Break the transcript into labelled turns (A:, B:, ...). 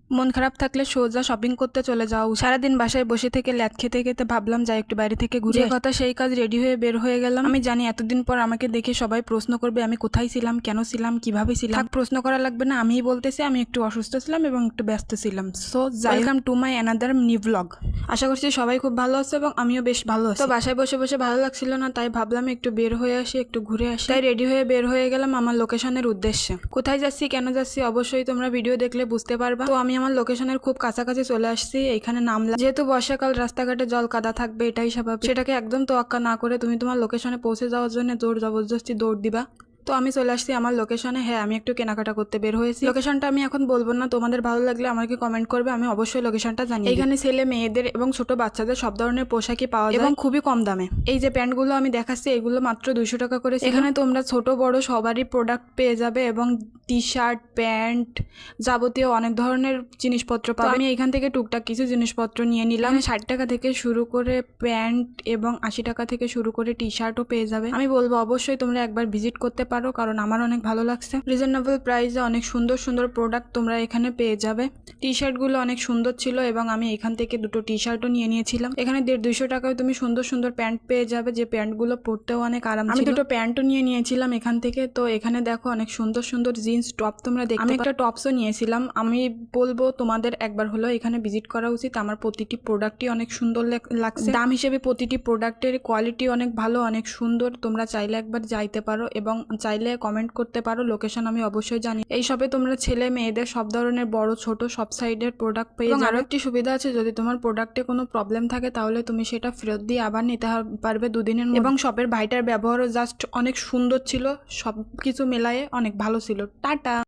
A: মন খারাপ থাকলে সোজা শপিং করতে চলে যাও। সারাদিন বাসায় বসে থেকে ল্যাদ খেতে খেতে ভাবলাম যাই একটু বাইরে থেকে ঘুরে কথা সেই কাজ, রেডি হয়ে বের হয়ে গেলাম। আমি জানি এতদিন পর আমাকে দেখে সবাই প্রশ্ন করবে আমি কোথায় ছিলাম, কেন ছিলাম, কিভাবে ছিলাম। প্রশ্ন করা লাগবে না, আমিই বলতেছি আমি একটু অসুস্থ ছিলাম এবং একটু ব্যস্ত ছিলাম। So welcome to my another new blog. আশা করছি সবাই খুব ভালো আছে এবং আমিও বেশ ভালো আছি। তো বাসায় বসে বসে ভালো লাগছিল না, তাই ভাবলাম একটু বের হয়ে আসি, একটু ঘুরে আসি। তাই রেডি হয়ে বের হয়ে গেলাম আমার লোকেশনের উদ্দেশ্যে। কোথায় যাচ্ছি, কেন যাচ্ছি অবশ্যই তোমরা ভিডিও দেখলে বুঝতে পারবা। তো আমি আমার লোকেশনের খুব কাছাকাছি চলে আসছি, এখানে নামলাম। যেহেতু বর্ষাকাল, রাস্তাঘাটে জল কাদা থাকবে, এটাই স্বাভাবিক। সেটাকে একদম তোয়াক্কা না করে তুমি তোমার লোকেশনে পৌঁছে যাওয়ার জন্য জোর জবরদস্তি দৌড় দিবা। তো আমি চলে আসছি আমার লোকেশনে। হ্যাঁ, আমি একটু কেনাকাটা করতে বের হয়েছি। লোকেশনটা আমি এখন বলবো না, তোমাদের ভালো লাগলে আমাকে কমেন্ট করবে, আমি অবশ্যই লোকেশনটা জানি। এখানে ছেলে মেয়েদের এবং ছোট বাচ্চাদের সব ধরনের পোশাকই পাওয়া যায় এবং খুবই কম দামে। এই যে প্যান্টগুলো আমি দেখাচ্ছি, এগুলো মাত্র 200 টাকা করে। এখানে তোমরা ছোট বড় সবারই প্রোডাক্ট পেয়ে যাবে এবং টি শার্ট, প্যান্ট, যাবতীয় অনেক ধরনের জিনিসপত্র পাবে। আমি এখান থেকে টুকটাক কিছু জিনিসপত্র নিয়ে নিলাম। 60 টাকা থেকে শুরু করে প্যান্ট এবং 80 টাকা থেকে শুরু করে টি শার্টও পেয়ে যাবে। আমি বলবো অবশ্যই তোমরা একবার ভিজিট করতে পারো, কারণ আমার অনেক ভালো লাগছে। রিজনেবল প্রাইসে অনেক সুন্দর সুন্দর প্রোডাক্ট তোমরা এখানে পেয়ে যাবে। টি শার্টগুলো অনেক সুন্দর ছিল এবং আমি এখান থেকে দুটো টি শার্টও নিয়ে নিয়েছিলাম। এখানে 150-200 টাকায় তুমি সুন্দর সুন্দর প্যান্ট পেয়ে যাবে, যে প্যান্টগুলো পরতেও অনেক আরাম ছিল। আমি দুটো প্যান্টও নিয়ে নিয়েছিলাম এখান থেকে। তো এখানে দেখো অনেক সুন্দর সুন্দর জিন্স টপ তোমরা দেখতে। আমি একটা টপসও নিয়েছিলাম। আমি বলবো তোমাদের একবার হলো এখানে ভিজিট করা উচিত। আমার প্রতিটি প্রোডাক্টই অনেক সুন্দর লাগছে। দাম হিসেবে প্রতিটি প্রোডাক্টের কোয়ালিটি অনেক ভালো, অনেক সুন্দর। তোমরা চাইলে একবার যাইতে পারো এবং চাইলে কমেন্ট করতে পারো, লোকেশন আমি অবশ্যই জানি। এই শপে তোমরা ছেলে মেয়েদের সব ধরনের বড় ছোট সব সাইডের প্রোডাক্ট পেয়ে যাবে। আরো একটি সুবিধা আছে, যদি তোমার প্রোডাক্টে কোনো প্রবলেম থাকে তাহলে তুমি সেটা ফেরত দিয়ে আবার নিতে পারবে 2 দিনের মধ্যে। এবং শপের ভাইটার ব্যবহারও জাস্ট অনেক সুন্দর ছিল, সব কিছু মেলায়ে অনেক ভালো ছিল। টাটা।